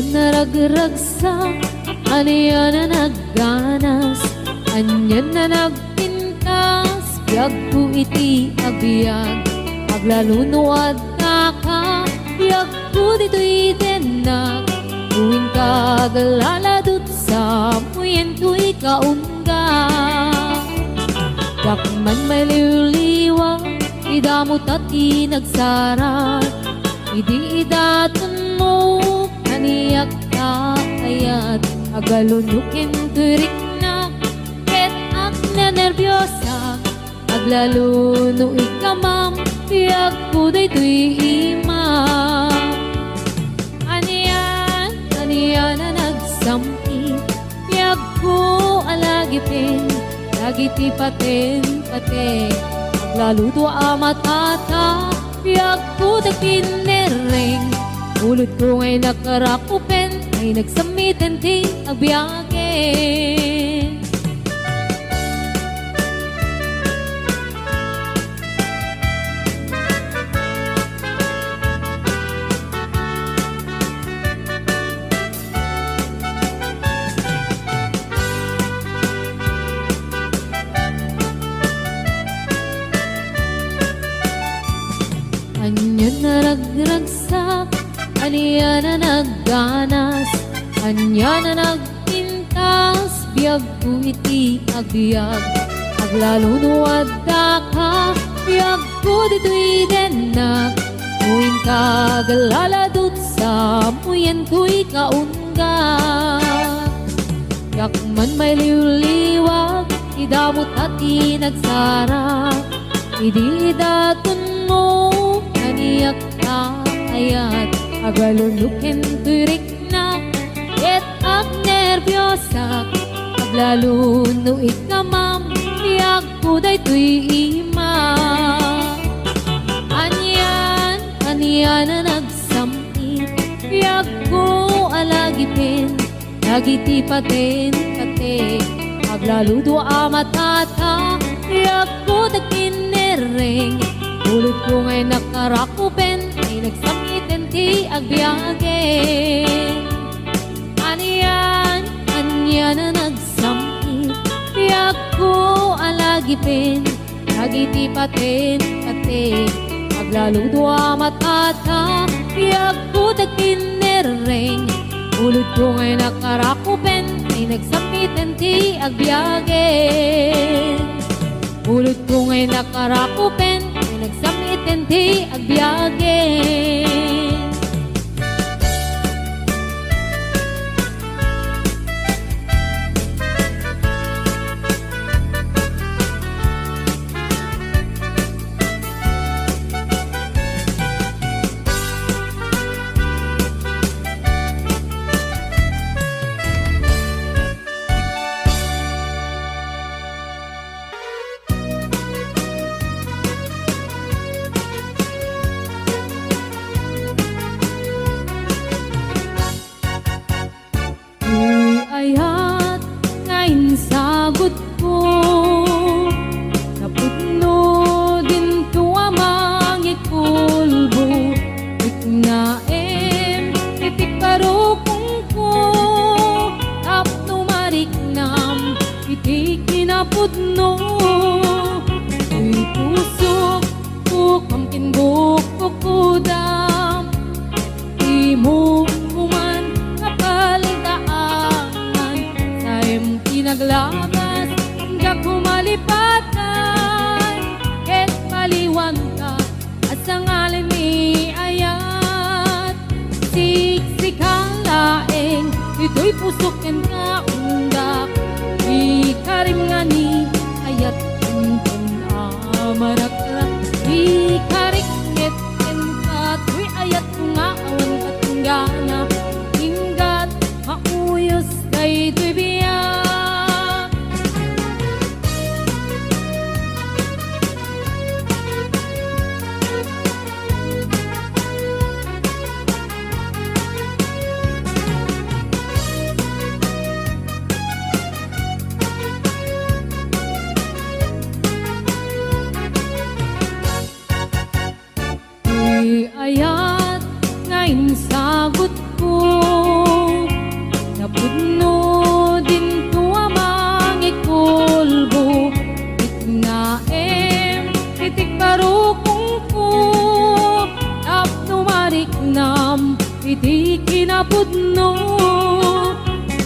Anyan na ragragsak, aniya na nagganas, anyan na nagpintas, biyag ko iti agbyag, aglalunuad na ka, biyag ko dito'y denag, tuwing kagaladot sa muyen ko'y kaungga. Dakman may liwliwang, idamot at inagsarat, idi idaton mo, kaniyak kakayat, agalunukin turik na, ket ak na nervyosa, aglaluno ikamam, biyag ko daytoy imam. Aniyan na nagsampi, biyag ko alagipin, lagiti paten, aglaluto amatata, biyag ko dagpinereng, ulod ko ngay nakarakupen, ay nagsamitan ti agbyagin. Anyan na ragragsak, aniya na nagganas, anya na nagpintas, biyag ko iti agbyag, aglalunuad da ka, biyag ko dito'y denag, muin kagaladot sa muyen ko'y kaungga. Yakman may liwliwag, idamot at inagsara, idi daton mo, kaniyak kakayat, agalunukin turik na, ket ak nervyosa, aglaluno ikamam, biyag ko daytoy imam. Anyan na nagsampi, biyag ko alagipin, lagiti paten, aglaludo amatata, biyag ko dagpinereng, ulod ko ngay nakarakupen, ay nagsamitan ti agbyagin. Aniyan na nagsampi, biyag ko alagipin, lagiti paten, aglaludo amatata, biyag ko dagpinereng, ulod ko ngay nakarakupen, ay nagsamitan ti agbyagin. Ulod ko ngay nakarakupen, ay nagsamitan ti agbyagin. Ayat ngayon sagot ko, napudno din ko amang ikulbo, iknaem itik parukong ko, tapno mariknam itik kinapudno, uy pusok ko kamkin bukok kudam, imong kuman kapal naglagas, hanggang kumalipatan, ket paliwan ka, at sa ngalan ni ayat, siksik ang laeng, ito'y pusokin ka undak, ikarim nga ni ayat, kuntun amarak-rak, ikariknet ken ka, to'y ayat nga awan katunggana, hinggat mauyos kay to'y biyak. Ayat ngayon sagot ko, iti kinapudno.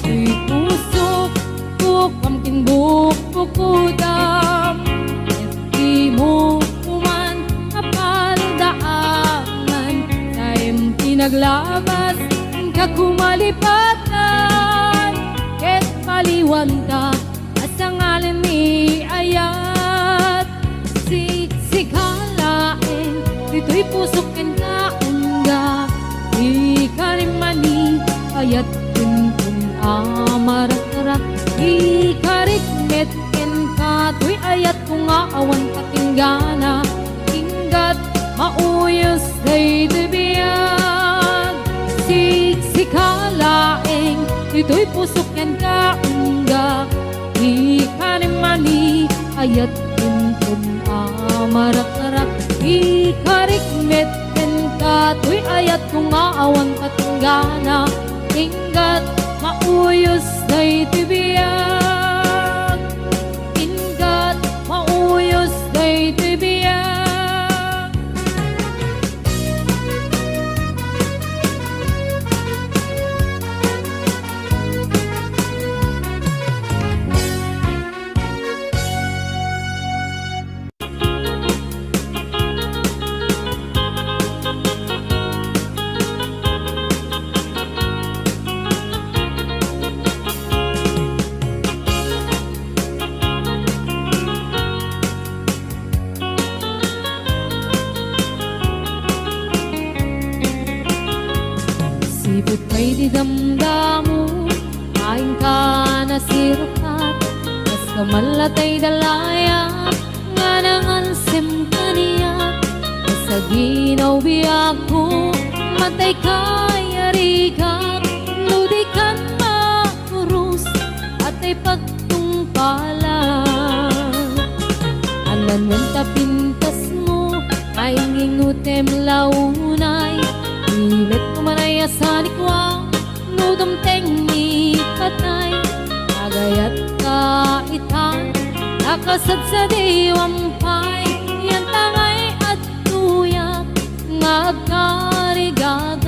Ito'y puso ko kamkin bukukudam. Iti mo kuman kapaldaangan. Taim pinaglabas ka kumalipatan. Ket paliwanta asangalan ni ayat. Siksikalaeng ito'y pusok ken kaungga. Ikarimani ayat kuntun amarak-arak. Ikarikmet ken kato'y ayat kung aawan katinggana. Inggat mauyos day dibiyag. Siksikalaeng ito'y pusok ken kaungga. Ikarimani ayat kuntun amarak-arak. Ikarikmet ken kato'y ayat kung aawan katinggana. Inggat mauyos day tibiyag. Inggat mauyos day tibiyag. Sipot kay di damdamu, kain ka na sirukat. Kas kamalatay dalayap, nga nangansem kaniyak. Sa ginaw biyak ko, matay kay arigak. Ludi kan makurus, at ay pagtungpalan. Anan man tapintas mo, kaingingutem launay. Imet kumanaya sa likwang, nudom tengni patay. Agayat kaitan, nakasad sa diwampay. Yan tangay at tuyak, ngagkarigagay.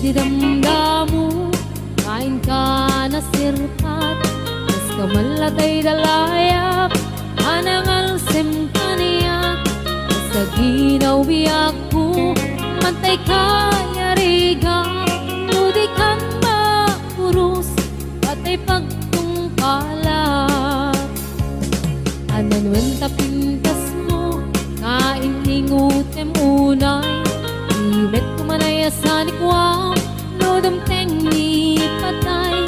Di damdamu, kain ka na sirpat. Kas kamalatay dalayap, anangalsem kaniyak. Sa ginaw biyak ko, mantay kaya rigak. Ludi kan makurus, patay pagtungkalak. Ananwen tapintas mo, kain ingutem unay. Imet kumanaya sa likwang, nodom tengni patay.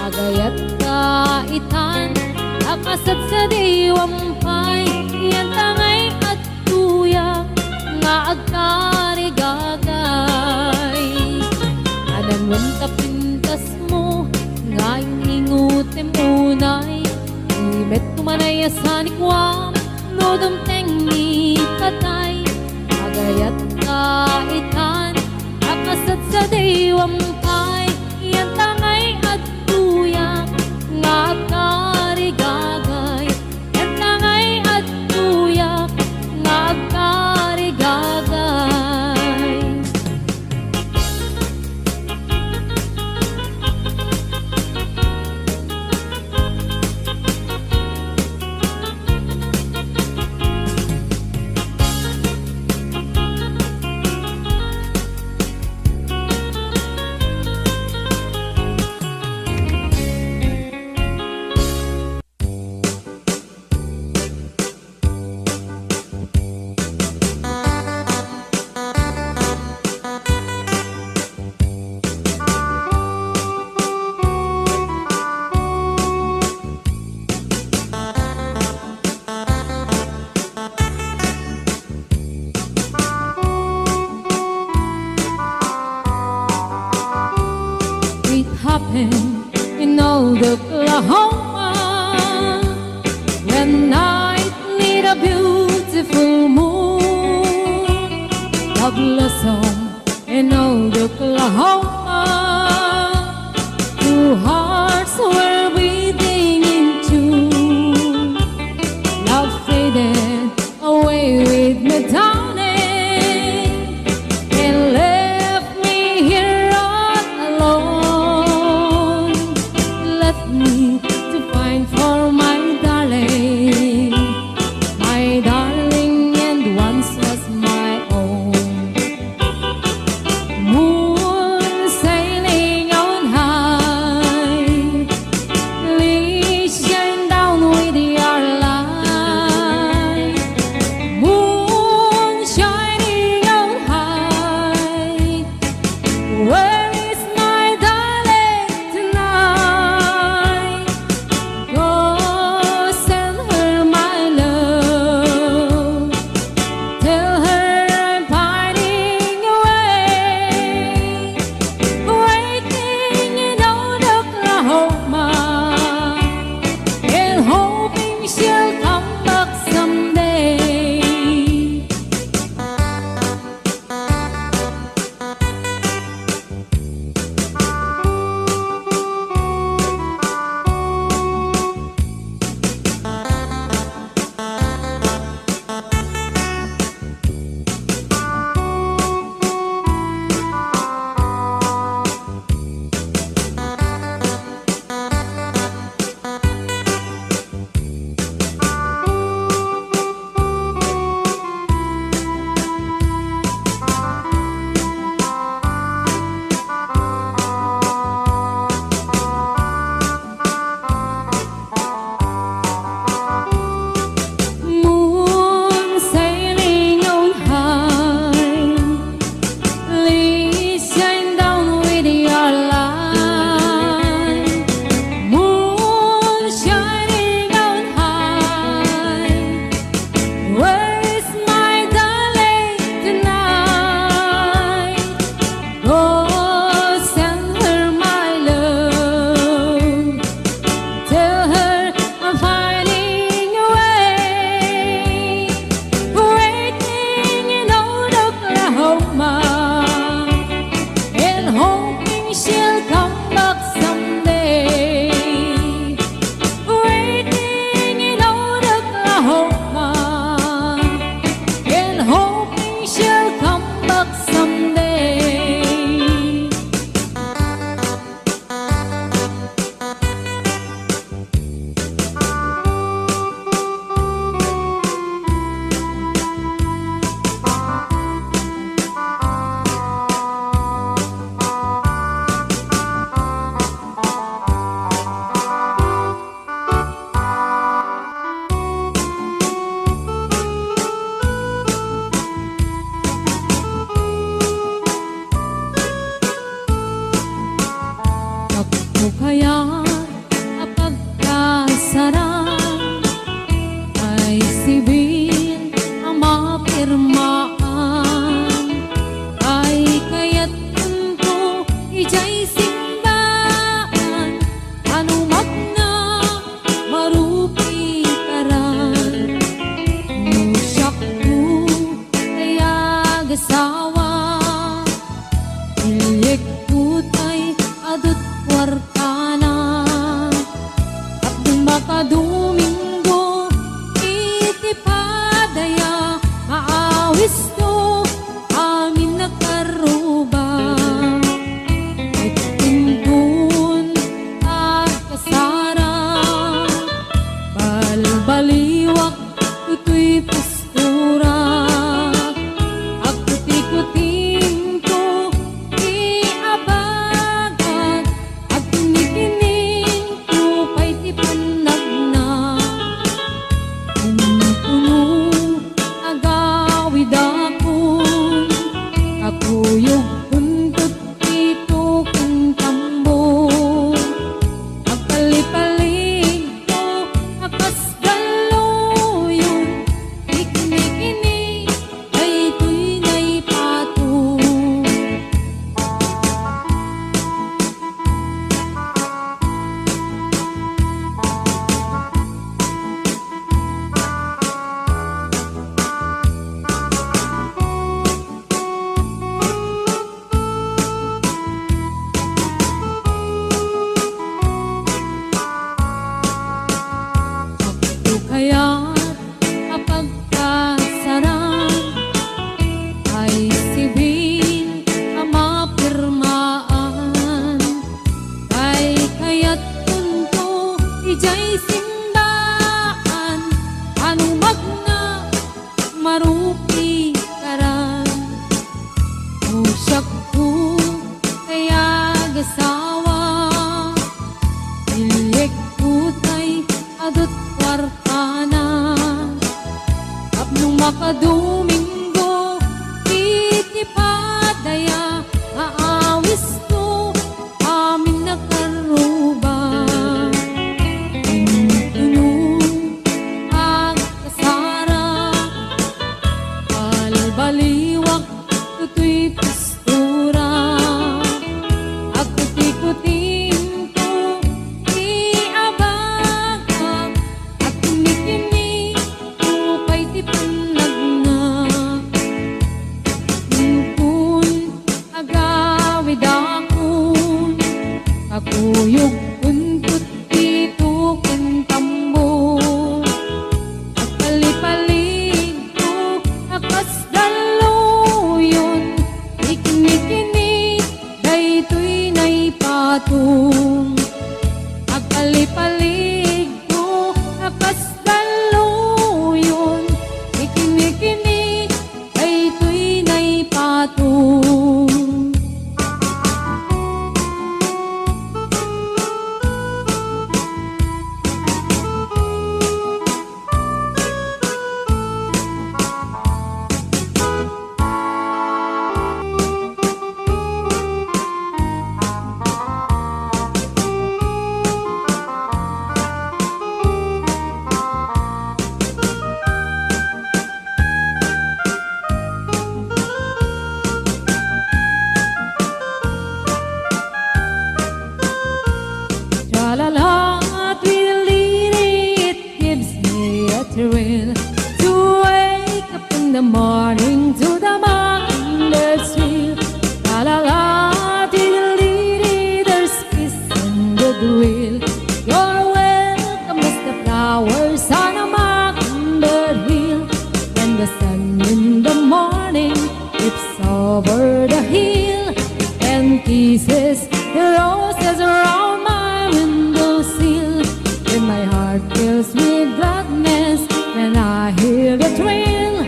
Agayat kaitan, akasad sa diwampay. Yan tangay at tuyak, nga agkarigagay. Ananwan tapintas mo, nga ingutem unay. Imet kumanaya sa likwang, nodom tengni patay. Agayat kaitan, akasad sa diwampay. Yan tangay at tuyak, nga agkarigagay. Yan tangay at tuyak, nga agkarigagay. happened in old Oklahoma. full moon, the blossom in old Oklahoma. Two hearts were beating in tune. Love faded away with me, darling, and left me here all alone. Left me to find for my darling, and once was my own. Moon sailing on high, please shine down with your light. Moon shining on high, where is my darling tonight? Go send her my love, tell her I'm pining away, waiting in old Oklahoma, and hoping she'll come back someday. Moon sailing on high, please shine down with your light. Moon shining on high, where is my darling tonight? Go send her my love, tell her I'm pining away, waiting in old Oklahoma, and hoping she'll come back someday. Waiting in old Oklahoma, and hoping she'll come back someday. Ako kaya kapag kasarang ay sibil ang mapirmaan, ay kaya't ko ijay simbaan, anumat na marupi karan. Nusak ko kaya gasawa, ilik putay adut wartana, at makadomingo iti padaya, maawis to amin nakaruba. Itintun at kasara, balbaliwak ito'y postura, at kuti-kuting ko iabagad, at kinikining ko pa'y tipanag na. Puno agawid ako baliwag tutoy postura. Agkuti-kutin ko iabag at kini-kini ko kay tipanagnak. Kun agawid akon kakuyog kuntut dito kan tambor. At pali-palig ko akas daluyon ikini-kini daytoy nay patong. At pali-palig ko akas daluyon ikini-kini daytoy nay patong. Tra-la-la, tweedledee, it gives me a thrill to wake up in the morning to the mockingbird's trill. Tra-la-la, tweedledee, there's peace and goodwill. You're welcome as the flowers on a mockingbird hill. When the sun in the morning dips over the hill and kisses the roses around my windowsill. When my heart fills with gladness when I hear the trill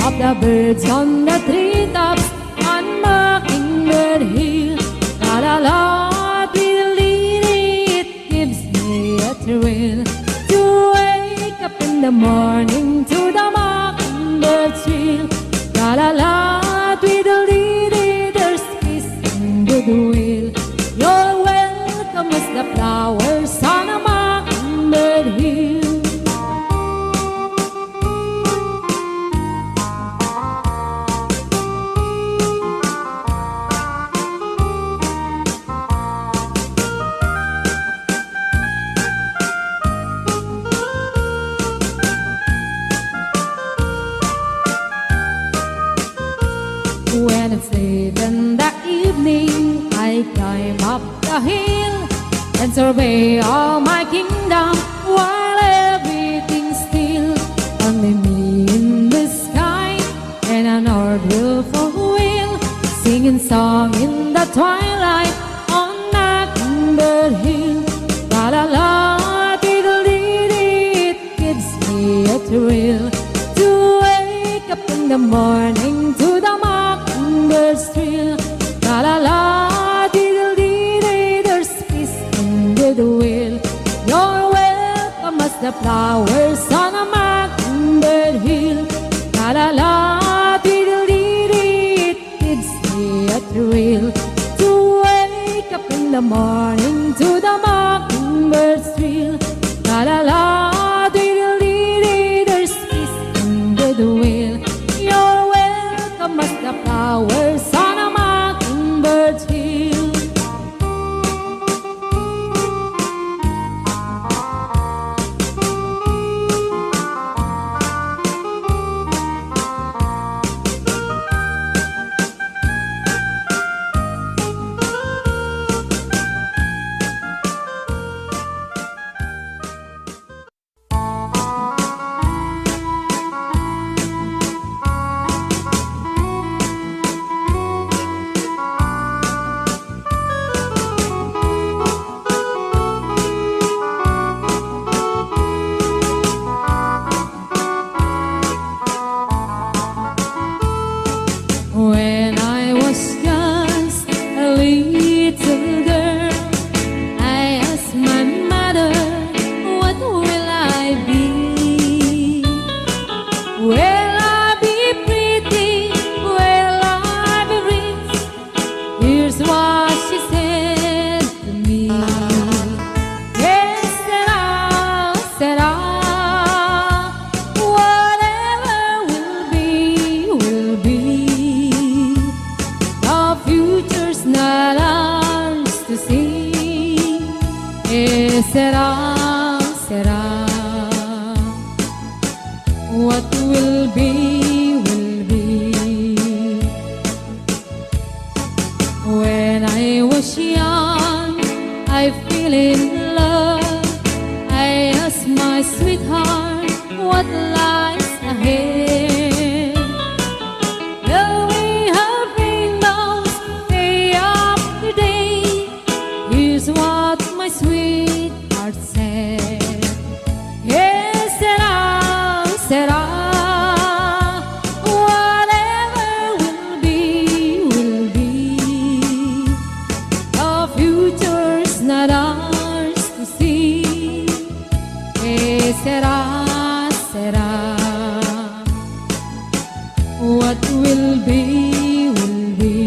of the birds on the treetops on Mockingbird Hill. La la la, tweedledee, it gives me a thrill to wake up in the morning to the mockingbird trill. La la la, tweedledee, there's peace and goodwill. You're welcome as the flowers on a mockingbird hill. When it's late in the evening, I climb up the hill and survey all my kingdom while everything's still. Only me in the sky and an old willful wheel, singing song in the twilight on Mockingbird Hill. La la la, tweedledee, it gives me a thrill to wake up in the morning to the mockingbird's trill. La la la, tweedledee, there's peace and goodwill. You're welcome as the flowers on a mockingbird hill. La la la, tweedledee, it gives me a thrill to wake up in the morning to the mockingbird's trill. La la la, tweedledee, there's peace and goodwill. You're welcome as the flowers on a mockingbird's hill. When I was just a little girl, I asked my mother, what will I be? Will I be pretty? Will I be rich? Here's what she said to me. Yes, said I, whatever will be, will be. in love. I asked my sweetheart what lies ahead. Will we have rainbows day after day? Here's what my sweetheart said. Yes, said I. Not ours to see. Será, what will be, will be.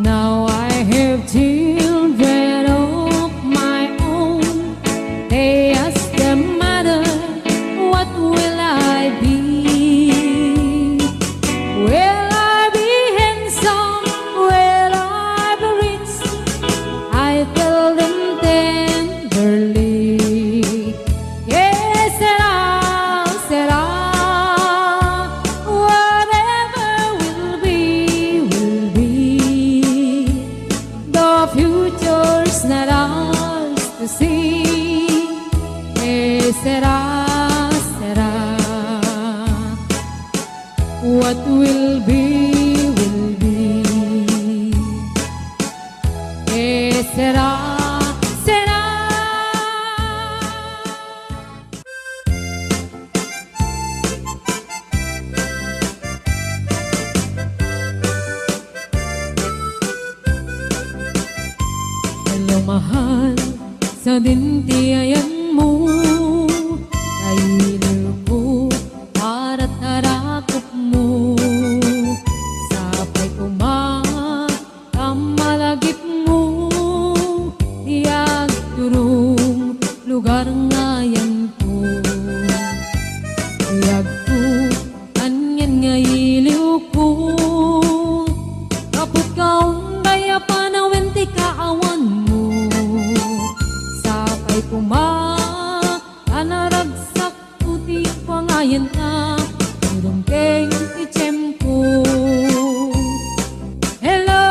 Now I have children of my own. They ask their mother, what will I be? Will I be handsome? Will I be rich? I tell them tenderly, yes, será. Whatever will be, will be. The future's not ours to see. Será. What will be, will be. Será. Hello, mahal, sa dintiayan mo. Kailiw ko para tarakop mo. Sapay kumamalagip mo. Tiyag turong lugar ngayon ko. Tiyag ko, kanyan ngailiw ko. Kapot kaong daya panawin ti kaawan mo. Sapay anaragsak puti pangayan ka. Turong keng ichem ko. Hello,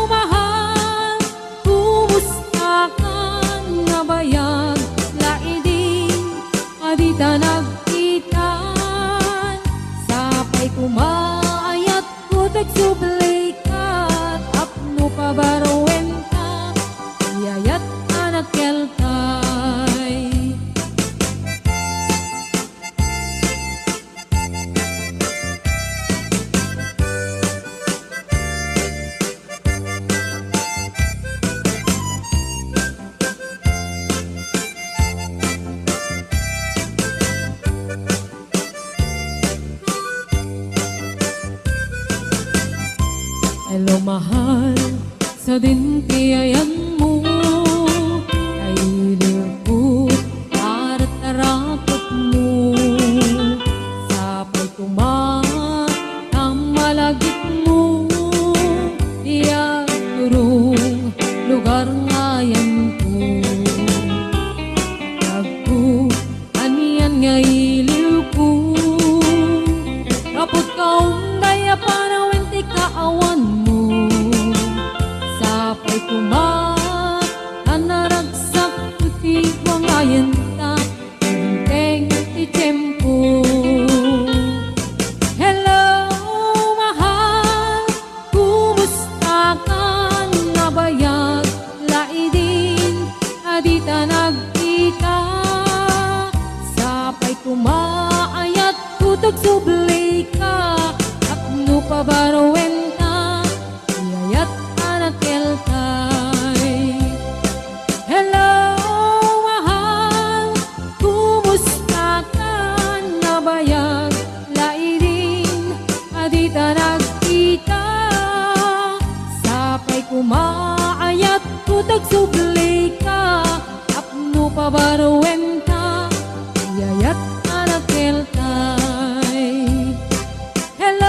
mahal, kumusta ka nga bayag? Laidin, adita nagkitan. Sapay kumaayat ko tagsubli ka. Apno pabarowen ka, iyayat anak kelkay. Hello, mahal, sa dintiayan mo. Kailiw ko para tarakot mo. Sapay kumamalagip mo. Iyag turong lugar ngayon ko. Tagko, aniyan ngailiw ko. Kapot kaong daya panawin ti kaawan mo. Sapay anaragsak puti wangayan ta. Teng itempo. Hello, mahal, kumusta ka nga bayag? Laidin, adita nagkita. Sapay kumaayat kutog subli ka. Apno pabarowen ka, iyayat anak kelkay. Hello, mahal, kumusta ka nga bayag? Laidin, adita nagkita. Sapay kumaayat kutog subli ka. Apno pabarowen ka, iyayat anak kelkay. Hello,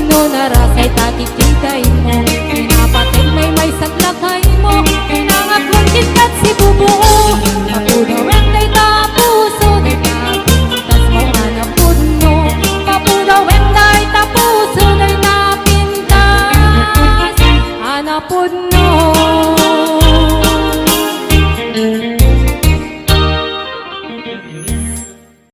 no narasay takikitay mo. Pinapatay may saglakay mo. Pinangaklong kitkat si bubuo. Mapudawin day tapuso. Day napintas mo anapud no. Mapudawin day tapuso. Day napintas anapud no.